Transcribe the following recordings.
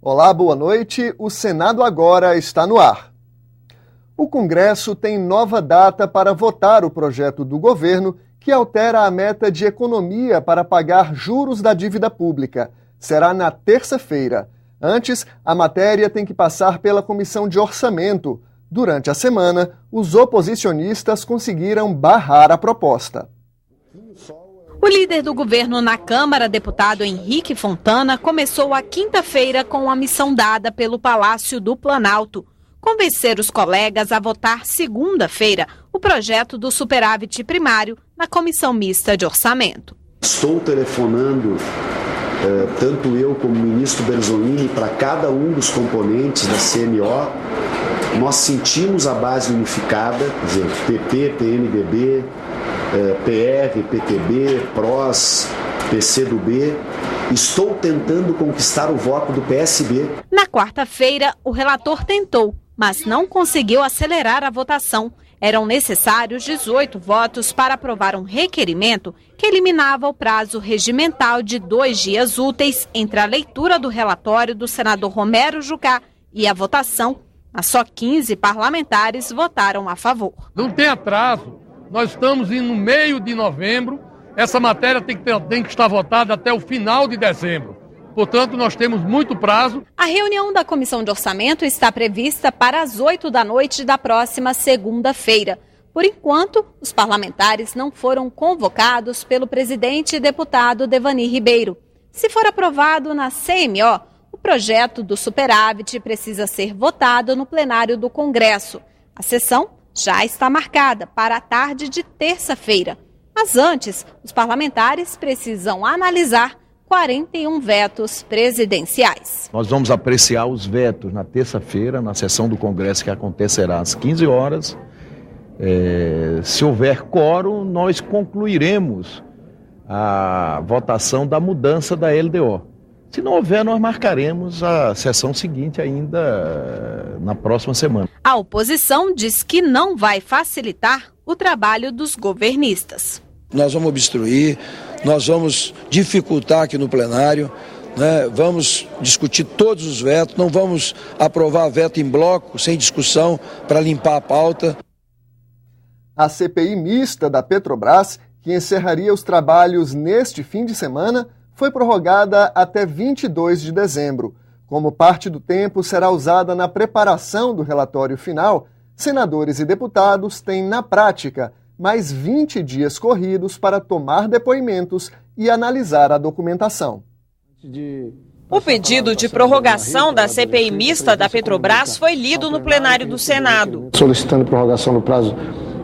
Olá, boa noite. O Senado agora está no ar. O Congresso tem nova data para votar o projeto do governo que altera a meta de economia para pagar juros da dívida pública. Será na terça-feira. Antes, a matéria tem que passar pela Comissão de Orçamento. Durante a semana, os oposicionistas conseguiram barrar a proposta. O líder do governo na Câmara, deputado Henrique Fontana, começou a quinta-feira com a missão dada pelo Palácio do Planalto: convencer os colegas a votar segunda-feira o projeto do superávit primário na Comissão Mista de Orçamento. Estou telefonando, tanto eu como o ministro Berzolini, para cada um dos componentes da CMO. Nós sentimos a base unificada, quer dizer, PP, PMDB, PR, PTB, PROS, PCdoB. Estou tentando conquistar o voto do PSB. Na quarta-feira, o relator tentou, mas não conseguiu acelerar a votação. Eram necessários 18 votos para aprovar um requerimento que eliminava o prazo regimental de 2 dias úteis entre a leitura do relatório do senador Romero Jucá e a votação, mas só 15 parlamentares votaram a favor. Não tem atraso, nós estamos no meio de novembro, essa matéria tem que estar votada até o final de dezembro. Portanto, nós temos muito prazo. A reunião da Comissão de Orçamento está prevista para as 8 da noite da próxima segunda-feira. Por enquanto, os parlamentares não foram convocados pelo presidente e deputado Devani Ribeiro. Se for aprovado na CMO, o projeto do superávit precisa ser votado no plenário do Congresso. A sessão já está marcada para a tarde de terça-feira. Mas antes, os parlamentares precisam analisar 41 vetos presidenciais. Nós vamos apreciar os vetos na terça-feira, na sessão do Congresso que acontecerá às 15 horas. Se houver quórum, nós concluiremos a votação da mudança da LDO. Se não houver, nós marcaremos a sessão seguinte ainda na próxima semana. A oposição diz que não vai facilitar o trabalho dos governistas. Nós vamos obstruir, nós vamos dificultar aqui no plenário, né? Vamos discutir todos os vetos, não vamos aprovar veto em bloco, sem discussão, para limpar a pauta. A CPI mista da Petrobras, que encerraria os trabalhos neste fim de semana, foi prorrogada até 22 de dezembro. Como parte do tempo será usada na preparação do relatório final, senadores e deputados têm, na prática, mais 20 dias corridos para tomar depoimentos e analisar a documentação. O pedido de prorrogação da CPI mista da Petrobras foi lido no plenário do Senado. Solicitando prorrogação no prazo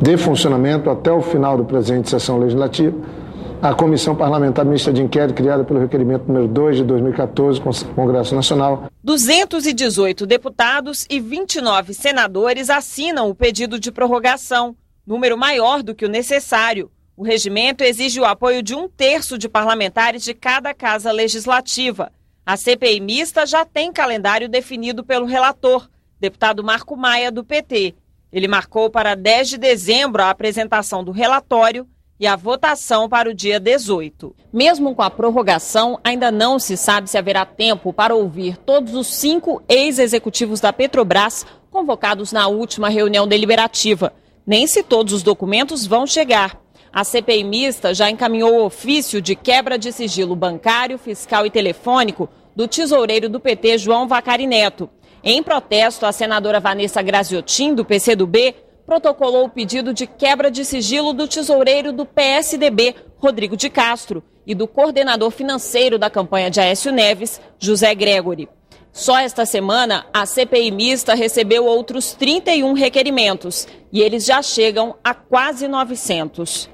de funcionamento até o final do presente sessão legislativa, a Comissão Parlamentar Mista de Inquérito, criada pelo requerimento número 2 de 2014, Congresso Nacional. 218 deputados e 29 senadores assinam o pedido de prorrogação, número maior do que o necessário. O regimento exige o apoio de 1/3 de parlamentares de cada casa legislativa. A CPI mista já tem calendário definido pelo relator, deputado Marco Maia, do PT. Ele marcou para 10 de dezembro a apresentação do relatório e a votação para o dia 18. Mesmo com a prorrogação, ainda não se sabe se haverá tempo para ouvir todos os 5 ex-executivos da Petrobras convocados na última reunião deliberativa. Nem se todos os documentos vão chegar. A CPI mista já encaminhou o ofício de quebra de sigilo bancário, fiscal e telefônico do tesoureiro do PT, João Vacari Neto. Em protesto, a senadora Vanessa Graziotin, do PCdoB, protocolou o pedido de quebra de sigilo do tesoureiro do PSDB, Rodrigo de Castro, e do coordenador financeiro da campanha de Aécio Neves, José Gregory. Só esta semana, a CPI mista recebeu outros 31 requerimentos, e eles já chegam a quase 900.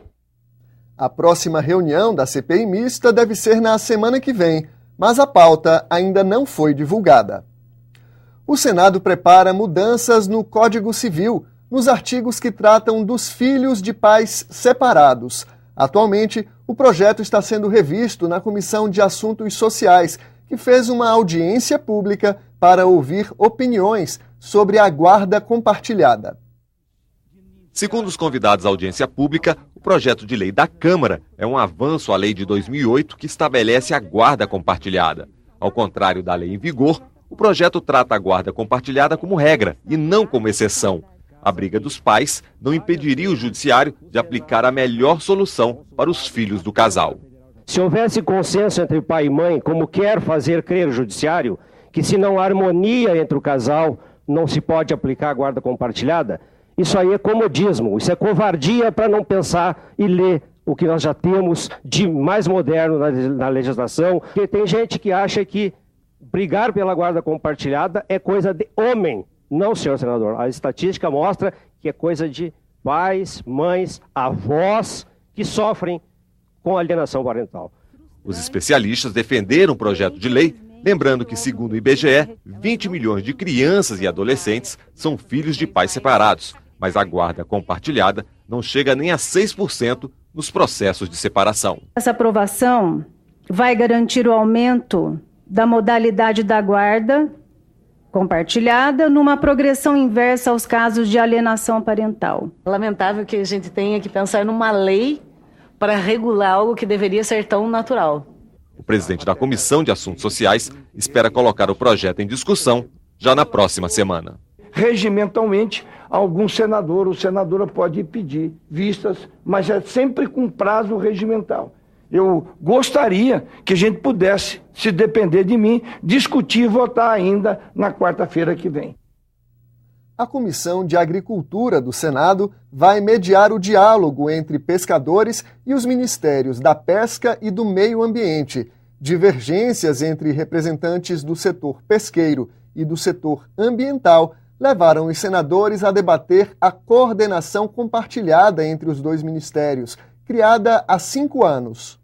A próxima reunião da CPI mista deve ser na semana que vem, mas a pauta ainda não foi divulgada. O Senado prepara mudanças no Código Civil, nos artigos que tratam dos filhos de pais separados. Atualmente, o projeto está sendo revisto na Comissão de Assuntos Sociais, que fez uma audiência pública para ouvir opiniões sobre a guarda compartilhada. Segundo os convidados à audiência pública, o projeto de lei da Câmara é um avanço à lei de 2008 que estabelece a guarda compartilhada. Ao contrário da lei em vigor, O projeto trata a guarda compartilhada como regra e não como exceção. A briga dos pais não impediria o judiciário de aplicar a melhor solução para os filhos do casal. Se houvesse consenso entre pai e mãe, como quer fazer crer o judiciário, que se não há harmonia entre o casal, não se pode aplicar a guarda compartilhada, isso aí é comodismo, isso é covardia para não pensar e ler o que nós já temos de mais moderno na legislação. Porque tem gente que acha que brigar pela guarda compartilhada é coisa de homem. Não, senhor senador. A estatística mostra que é coisa de pais, mães, avós que sofrem com alienação parental. Os especialistas defenderam o projeto de lei, lembrando que, segundo o IBGE, 20 milhões de crianças e adolescentes são filhos de pais separados, mas a guarda compartilhada não chega nem a 6% nos processos de separação. Essa aprovação vai garantir o aumento da modalidade da guarda compartilhada numa progressão inversa aos casos de alienação parental. Lamentável que a gente tenha que pensar numa lei para regular algo que deveria ser tão natural. O presidente da Comissão de Assuntos Sociais espera colocar o projeto em discussão já na próxima semana. Regimentalmente, algum senador ou senadora pode pedir vistas, mas é sempre com prazo regimental. Eu gostaria que a gente pudesse, se depender de mim, discutir e votar ainda na quarta-feira que vem. A Comissão de Agricultura do Senado vai mediar o diálogo entre pescadores e os ministérios da Pesca e do Meio Ambiente. Divergências entre representantes do setor pesqueiro e do setor ambiental levaram os senadores a debater a coordenação compartilhada entre os dois ministérios, criada há 5 anos.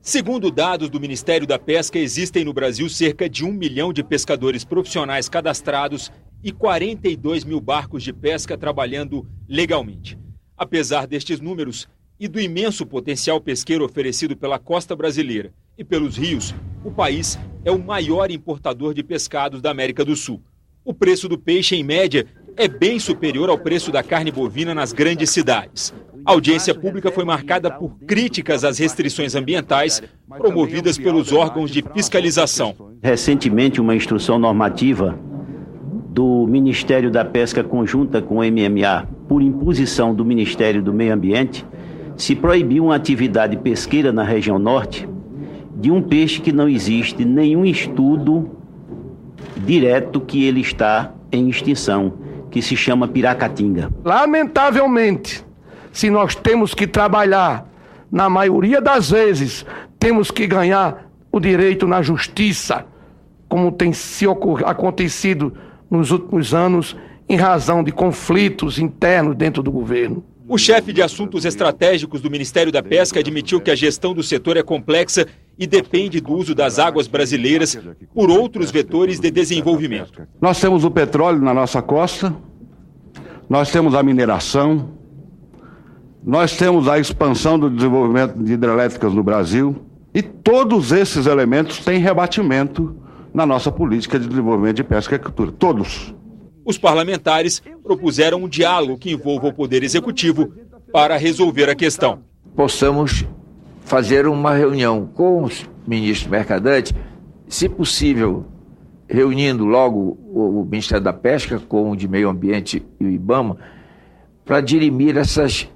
Segundo dados do Ministério da Pesca, existem no Brasil cerca de 1 milhão de pescadores profissionais cadastrados e 42 mil barcos de pesca trabalhando legalmente. Apesar destes números e do imenso potencial pesqueiro oferecido pela costa brasileira e pelos rios, o país é o maior importador de pescados da América do Sul. O preço do peixe, em média, é bem superior ao preço da carne bovina nas grandes cidades. A audiência pública foi marcada por críticas às restrições ambientais promovidas pelos órgãos de fiscalização. Recentemente, uma instrução normativa do Ministério da Pesca conjunta com o MMA, por imposição do Ministério do Meio Ambiente, se proibiu uma atividade pesqueira na região norte de um peixe que não existe nenhum estudo direto que ele está em extinção, que se chama piracatinga. Lamentavelmente, se nós temos que trabalhar, na maioria das vezes, temos que ganhar o direito na justiça, como tem acontecido nos últimos anos, em razão de conflitos internos dentro do governo. O chefe de assuntos estratégicos do Ministério da Pesca admitiu que a gestão do setor é complexa e depende do uso das águas brasileiras por outros vetores de desenvolvimento. Nós temos o petróleo na nossa costa, nós temos a mineração, nós temos a expansão do desenvolvimento de hidrelétricas no Brasil e todos esses elementos têm rebatimento na nossa política de desenvolvimento de pesca e agricultura, todos. Os parlamentares propuseram um diálogo que envolva o Poder Executivo para resolver a questão. Possamos fazer uma reunião com os ministros mercadantes, se possível, reunindo logo o Ministério da Pesca com o de Meio Ambiente e o IBAMA, para dirimir essas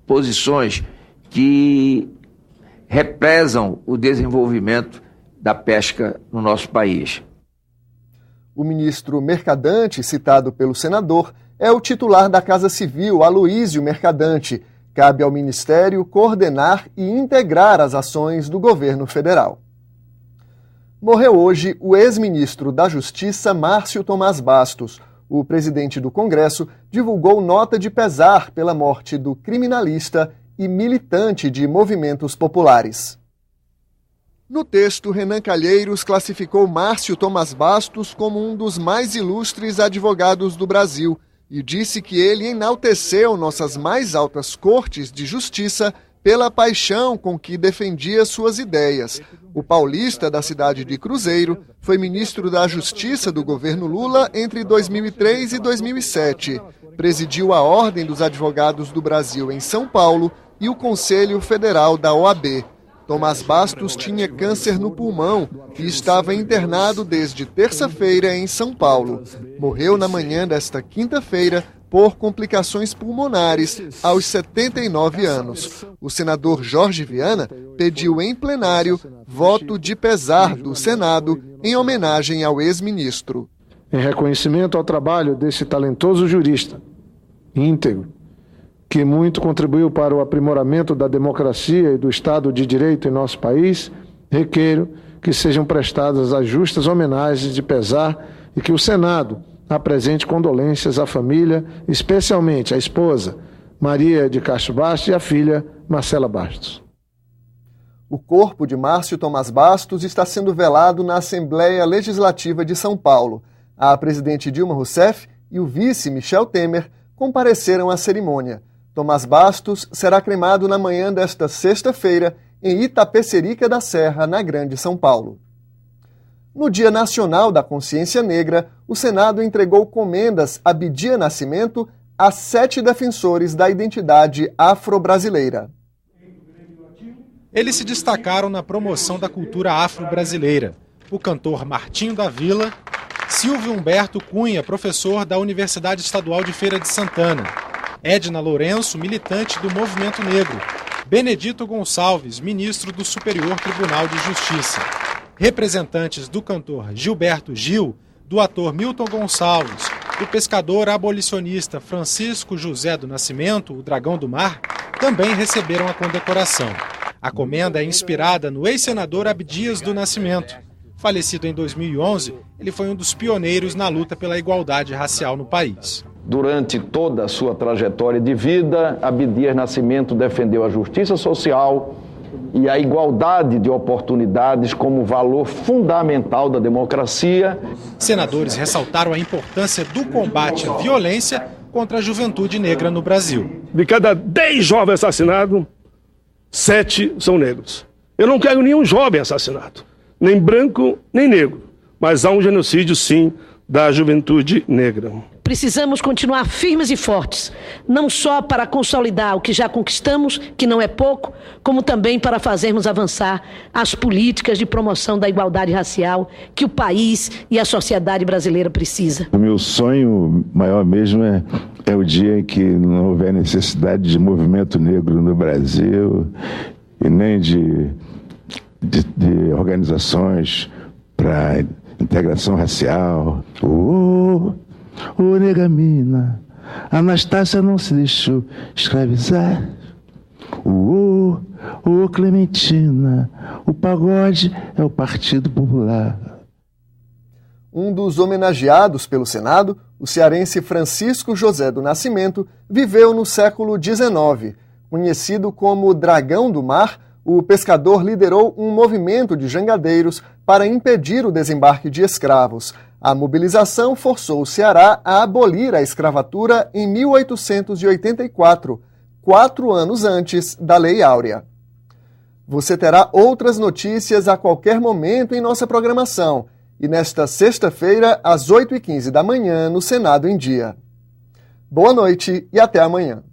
posições que represam o desenvolvimento da pesca no nosso país. O ministro Mercadante, citado pelo senador, é o titular da Casa Civil, Aloísio Mercadante. Cabe ao Ministério coordenar e integrar as ações do governo federal. Morreu hoje o ex-ministro da Justiça, Márcio Tomás Bastos. O presidente do Congresso divulgou nota de pesar pela morte do criminalista e militante de movimentos populares. No texto, Renan Calheiros classificou Márcio Tomás Bastos como um dos mais ilustres advogados do Brasil e disse que ele enalteceu nossas mais altas cortes de justiça pela paixão com que defendia suas ideias. O paulista da cidade de Cruzeiro foi ministro da Justiça do governo Lula entre 2003 e 2007. Presidiu a Ordem dos Advogados do Brasil em São Paulo e o Conselho Federal da OAB. Tomás Bastos tinha câncer no pulmão e estava internado desde terça-feira em São Paulo. Morreu na manhã desta quinta-feira por complicações pulmonares aos 79 anos. O senador Jorge Viana pediu em plenário voto de pesar do Senado em homenagem ao ex-ministro. Em reconhecimento ao trabalho desse talentoso jurista, íntegro, que muito contribuiu para o aprimoramento da democracia e do Estado de Direito em nosso país, requeiro que sejam prestadas as justas homenagens de pesar e que o Senado apresente condolências à família, especialmente à esposa Maria de Castro Bastos e à filha Marcela Bastos. O corpo de Márcio Tomás Bastos está sendo velado na Assembleia Legislativa de São Paulo. A presidente Dilma Rousseff e o vice Michel Temer compareceram à cerimônia. Tomás Bastos será cremado na manhã desta sexta-feira em Itapecerica da Serra, na Grande São Paulo. No Dia Nacional da Consciência Negra, o Senado entregou comendas Abdias Nascimento a 7 defensores da identidade afro-brasileira. Eles se destacaram na promoção da cultura afro-brasileira. O cantor Martinho da Vila, Silvio Humberto Cunha, professor da Universidade Estadual de Feira de Santana, Edna Lourenço, militante do Movimento Negro, Benedito Gonçalves, ministro do Superior Tribunal de Justiça, representantes do cantor Gilberto Gil, do ator Milton Gonçalves, do pescador abolicionista Francisco José do Nascimento, o Dragão do Mar, também receberam a condecoração. A comenda é inspirada no ex-senador Abdias do Nascimento. Falecido em 2011, ele foi um dos pioneiros na luta pela igualdade racial no país. Durante toda a sua trajetória de vida, Abdias Nascimento defendeu a justiça social e a igualdade de oportunidades como valor fundamental da democracia. Senadores ressaltaram a importância do combate à violência contra a juventude negra no Brasil. De cada 10 jovens assassinados, 7 são negros. Eu não quero nenhum jovem assassinado, nem branco, nem negro. Mas há um genocídio, sim, da juventude negra. Precisamos continuar firmes e fortes, não só para consolidar o que já conquistamos, que não é pouco, como também para fazermos avançar as políticas de promoção da igualdade racial que o país e a sociedade brasileira precisa. O meu sonho maior mesmo é o dia em que não houver necessidade de movimento negro no Brasil e nem de organizações para integração racial. Ô nega mina, Anastácia não se deixou escravizar. Ô Clementina, o pagode é o Partido Popular. Um dos homenageados pelo Senado, o cearense Francisco José do Nascimento, viveu no século XIX. Conhecido como Dragão do Mar, o pescador liderou um movimento de jangadeiros para impedir o desembarque de escravos. A mobilização forçou o Ceará a abolir a escravatura em 1884, 4 anos antes da Lei Áurea. Você terá outras notícias a qualquer momento em nossa programação e nesta sexta-feira, às 8h15 da manhã, no Senado em Dia. Boa noite e até amanhã.